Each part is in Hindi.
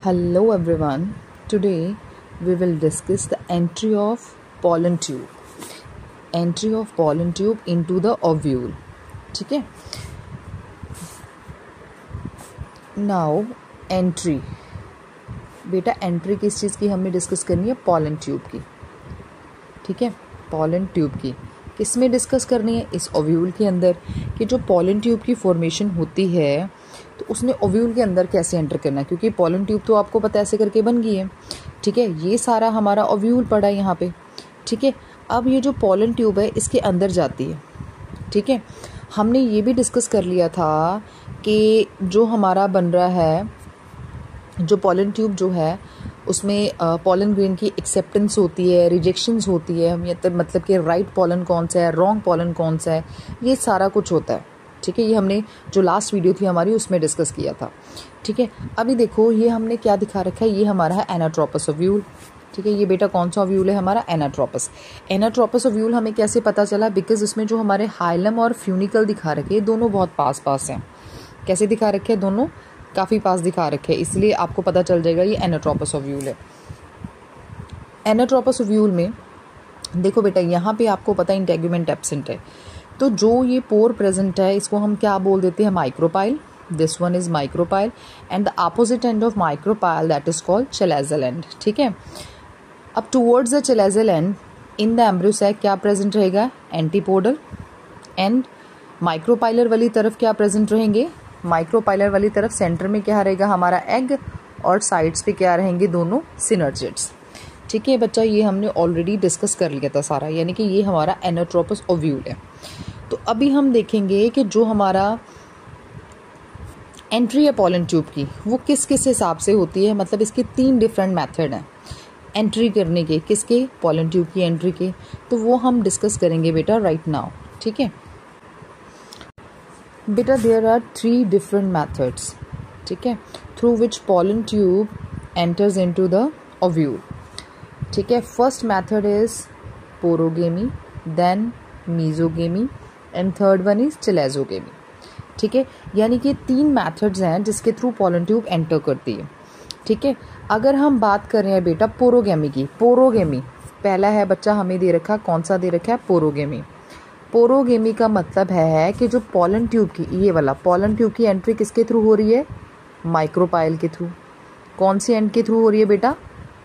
Hello everyone. Today we will discuss the entry of pollen tube. Entry of pollen tube into the ovule. ठीक है. Now entry. बेटा entry किस चीज़ की हमने डिस्कस करनी है? pollen tube की. ठीक है, pollen tube की. किस में डिस्कस करनी है? इस ओव्यूल के अंदर. कि जो pollen tube की फॉर्मेशन होती है तो उसने ओव्यूल के अंदर कैसे एंटर करना है, क्योंकि पॉलन ट्यूब तो आपको पता ऐसे करके बन गई है. ठीक है, ये सारा हमारा ओव्यूल पड़ा है यहाँ पे. ठीक है, अब ये जो पॉलन ट्यूब है इसके अंदर जाती है. ठीक है, हमने ये भी डिस्कस कर लिया था कि जो हमारा बन रहा है, जो पॉलन ट्यूब जो है उसमें पॉलन ग्रेन की एक्सेप्टेंस होती है, रिजेक्शंस होती है, मतलब कि राइट पॉलन कौन सा है, रॉन्ग पॉलन कौन सा है, ये सारा कुछ होता है. ठीक है, ये हमने जो लास्ट वीडियो थी हमारी उसमें डिस्कस किया था. ठीक है, अभी देखो ये हमने क्या दिखा रखा है, ये हमारा है एनाट्रोपस ओव्यूल. ठीक है, ये बेटा कौन सा ओव्यूल है हमारा? एनाट्रोपस. एनाट्रोपस ओव्यूल हमें कैसे पता चला? बिकॉज उसमें जो हमारे हाइलम और फ्यूनिकल दिखा रखे हैं दोनों बहुत पास पास हैं. कैसे दिखा रखे हैं? दोनों काफ़ी पास दिखा रखे हैं, इसलिए आपको पता चल जाएगा ये एनाट्रोपस ओव्यूल है. एनाट्रोपस ओव्यूल में देखो बेटा, यहाँ पे आपको पता है इंटेगुमेंट एब्सेंट है, तो जो ये पोर प्रेजेंट है इसको हम क्या बोल देते हैं? Micropyle. This one is micropyle and the opposite end of micropyle that is called chalazal end. ठीक है, अब towards the chalazal end in the embryo sac क्या प्रेजेंट रहेगा? एंटीपोडल. एंड माइक्रोपाइलर वाली तरफ क्या प्रेजेंट रहेंगे? माइक्रोपाइलर वाली तरफ सेंटर में क्या रहेगा? हमारा एग, और साइड्स पे क्या रहेंगे? दोनों सिनर्जिड्स. ठीक है बच्चा, ये हमने ऑलरेडी डिस्कस कर लिया था सारा, यानी कि ये हमारा एनाट्रोपस ओव्यूल है. तो अभी हम देखेंगे कि जो हमारा एंट्री है पॉलन ट्यूब की वो किस किस हिसाब से होती है. मतलब इसके 3 डिफरेंट मेथड हैं एंट्री करने के. किसके? पॉलन ट्यूब की एंट्री के. तो वो हम डिस्कस करेंगे बेटा राइट नाउ. ठीक है बेटा, देयर आर 3 डिफरेंट मेथड्स. ठीक है, through which pollen tube enters into the ovule. ठीक है, first method is porogamy, then mesogamy and third one is chalazogamy. ठीक है, यानी कि 3 मेथड्स हैं जिसके थ्रू पॉलन ट्यूब एंटर करती है. ठीक है, अगर हम बात कर रहे हैं बेटा पोरोगेमी की, पोरोगेमी पहला है बच्चा हमें दे रखा, कौन सा दे रखा है? पोरोगेमी. पोरोगेमी का मतलब है कि जो पॉलन ट्यूब की, ये वाला पॉलन ट्यूब की एंट्री किसके थ्रू हो रही है? माइक्रोपाइल के थ्रू. कौन सी एंड के थ्रू हो रही है बेटा?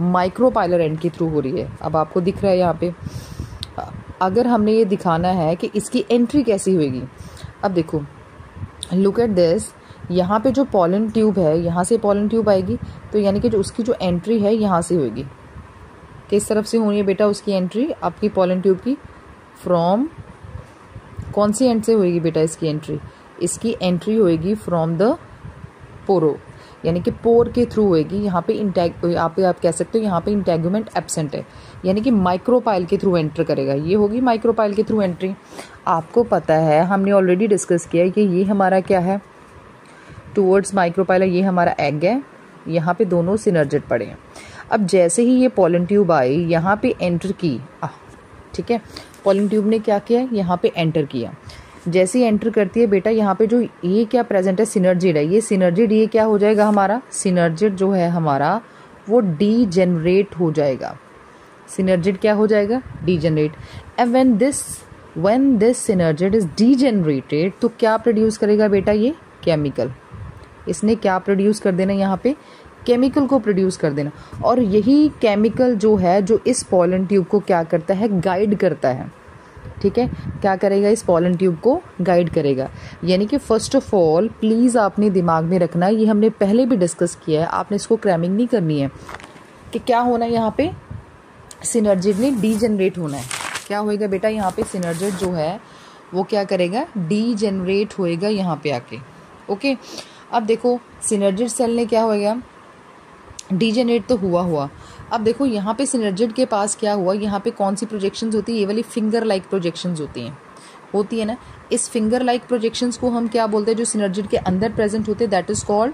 माइक्रोपाइलर एंड के थ्रू हो रही है. अब आपको दिख रहा है यहाँ पे. अगर हमने ये दिखाना है कि इसकी एंट्री कैसी होगी, अब देखो लुक एट दिस. यहाँ पे जो पॉलन ट्यूब है, यहाँ से पॉलन ट्यूब आएगी, तो यानी कि जो उसकी जो एंट्री है यहाँ से होगी. किस तरफ से होनी है बेटा उसकी एंट्री आपकी पॉलन ट्यूब की? फ्रॉम कौन सी एंड से होगी बेटा इसकी एंट्री? इसकी एंट्री होएगी फ्रॉम द पोरो, यानी कि पोर के थ्रू होएगी. यहाँ पे आप कह सकते हो यहाँ पे इंटेगुमेंट एब्सेंट है, यानी कि माइक्रोपाइल के थ्रू एंटर करेगा. ये होगी माइक्रोपाइल के थ्रू एंट्री. आपको पता है हमने ऑलरेडी डिस्कस किया है कि ये हमारा क्या है? Towards micropylar. ये हमारा एग है, यहाँ पे दोनों सिनर्जिड पड़े हैं. अब जैसे ही ये पॉलन ट्यूब आई यहाँ पे एंटर की, ठीक है, पॉलन ट्यूब ने क्या किया? यहाँ पे एंटर किया. जैसे ही एंटर करती है बेटा, यहाँ पे जो ये क्या प्रेजेंट है? सिनर्जिड है. ये सिनर्जिड ये क्या हो जाएगा हमारा? सिनर्जिड जो है हमारा वो डीजेनरेट हो जाएगा. सिनर्जिड क्या हो जाएगा? Degenerate. And when this synergid is degenerated, तो क्या प्रोड्यूस करेगा बेटा? ये केमिकल. इसने क्या प्रोड्यूस कर देना? यहाँ पे केमिकल को प्रोड्यूस कर देना. और यही केमिकल जो है जो इस पॉलन ट्यूब को क्या करता है? गाइड करता है. ठीक है, क्या करेगा? इस पॉलन ट्यूब को गाइड करेगा. यानी कि फर्स्ट ऑफ ऑल प्लीज़ आपने दिमाग में रखना, ये हमने पहले भी डिस्कस किया है, आपने इसको क्रैमिंग नहीं करनी है. कि क्या होना है यहाँ पे? सिनर्जिड ने डीजेनरेट होना है. क्या होएगा बेटा? यहाँ पे सिनर्जिड जो है वो क्या करेगा? डीजेनरेट होएगा यहाँ पे आके. ओके, अब देखो सिनर्जिड सेल ने क्या होएगा? डीजेनरेट तो हुआ. अब देखो यहाँ पे सिनर्जिड के पास क्या हुआ? यहाँ पे कौन सी प्रोजेक्शंस होती है? ये वाली फिंगर लाइक प्रोजेक्शंस होती है ना. इस फिंगर लाइक प्रोजेक्शंस को हम क्या बोलते हैं? जो सिनर्जिड के अंदर प्रेजेंट होते हैं, that is called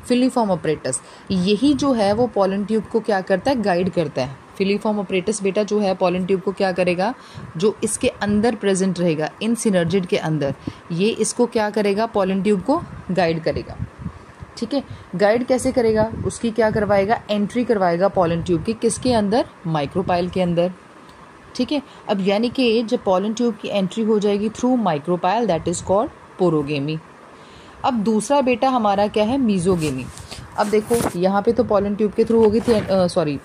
filiform apparatus. यही जो है वो पॉलन ट्यूब को क्या करता है? गाइड करता है. फिलीफॉर्म अपरेटस बेटा जो है पॉलन ट्यूब को क्या करेगा? जो इसके अंदर प्रेजेंट रहेगा, इन सिनर्जिड के अंदर, ये इसको क्या करेगा? पॉलन ट्यूब को गाइड करेगा. ठीक है, गाइड कैसे करेगा, उसकी क्या करवाएगा, एंट्री करवाएगा पॉलन ट्यूब की, किसके अंदर, माइक्रोपाइल के अंदर। ठीक है, अब यानी कि जब पॉलन ट्यूब की एंट्री हो जाएगी through micropyle, that is called porogamy. अब दूसरा बेटा हमारा क्या है, मीजोगेमी। अब देखो यहाँ पे तो पॉलन ट्यूब के थ्रू होगी थी,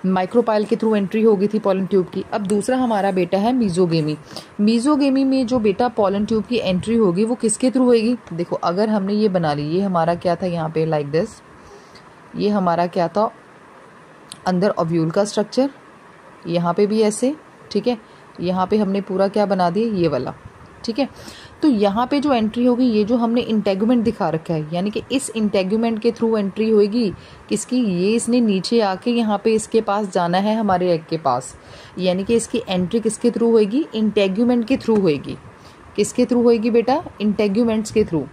माइक्रोपाइल के थ्रू एंट्री होगी थी पॉलन ट्यूब की। अब दूसरा हमारा बेटा है मीजोगेमी। मीजोगेमी में जो बेटा पॉलन ट्यूब की एंट्री होगी वो किसके थ्रू होगी, देखो अगर हमने ये बना ली, ये हमारा क्या था यहाँ पे लाइक दिस, ये हमारा क्या था, अंदर ओव्यूल का स्ट्रक्चर, यहाँ पे भी ऐसे, ठीक है, यहाँ पे हमने पूरा क्या बना दिया, ये वाला। ठीक है, तो यहाँ पे जो एंट्री होगी, ये जो हमने इंटेगुमेंट दिखा रखा है, यानी कि इस इंटेगुमेंट के थ्रू एंट्री होगी किसकी, ये इसने नीचे आके यहाँ पे इसके पास जाना है, हमारे एग के पास, यानी कि इसकी एंट्री किसके थ्रू होगी, इंटेगुमेंट के थ्रू होगी। किसके थ्रू होगी बेटा, इंटेगुमेंट्स के थ्रू।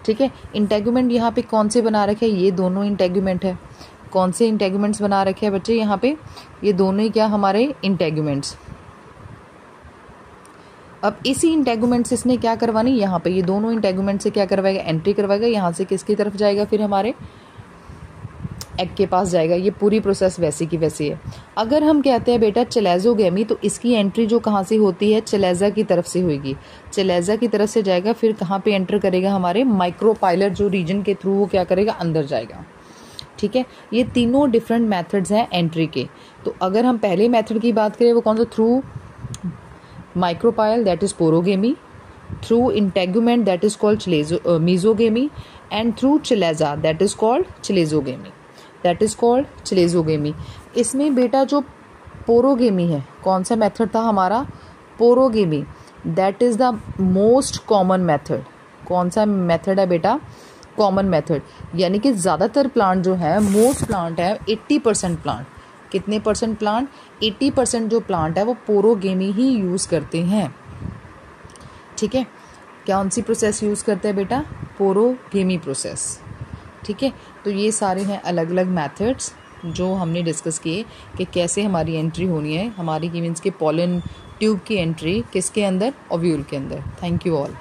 ठीक है, इंटेगुमेंट यहाँ पे कौन से बना रखे हैं, ये दोनों इंटेगुमेंट है। कौन से इंटेगुमेंट्स बना रखे हैं बच्चे यहाँ पे, ये दोनों ही क्या हमारे इंटेगुमेंट्स। अब इसी इंटेगुमेंट से इसने क्या करवानी, यहाँ पे ये दोनों इंटेगुमेंट से क्या करवाएगा, एंट्री करवाएगा, यहाँ से किसकी तरफ जाएगा, फिर हमारे एग के पास जाएगा। ये पूरी प्रोसेस वैसी की वैसी है। अगर हम कहते हैं बेटा चलेजोगेमी, तो इसकी एंट्री जो कहाँ से होती है, चलेजा की तरफ से होगी। चलेजा की तरफ से जाएगा, फिर कहाँ पे एंटर करेगा, हमारे माइक्रोपाइलर जो रीजन के थ्रू वो क्या करेगा, अंदर जाएगा। ठीक है, ये तीनों डिफरेंट मेथड्स हैं एंट्री के। तो अगर हम पहले मेथड की बात करें, वो कौन सा, through micropyle, that is porogamy, through integument, that is called mesogamy, and through chalaza, that is called chalazogamy, that is called chalazogamy. इसमें बेटा जो पोरोगेमी है, कौन सा मेथड था हमारा, porogamy, that is the most common method. कौन सा मेथड है बेटा, कॉमन मेथड, यानी कि ज़्यादातर प्लांट जो है, मोस्ट प्लांट है, 80% प्लांट, कितने परसेंट प्लांट, 80% जो प्लांट है वो पोरोगेमी ही यूज़ करते हैं। ठीक है, कौन सी प्रोसेस यूज़ करते हैं बेटा, पोरोगेमी प्रोसेस। ठीक है, तो ये सारे हैं अलग अलग मेथड्स जो हमने डिस्कस किए कि कैसे हमारी एंट्री होनी है, हमारी मीन्स के पॉलन ट्यूब की एंट्री किसके अंदर, ओव्यूल के अंदर। Thank you all.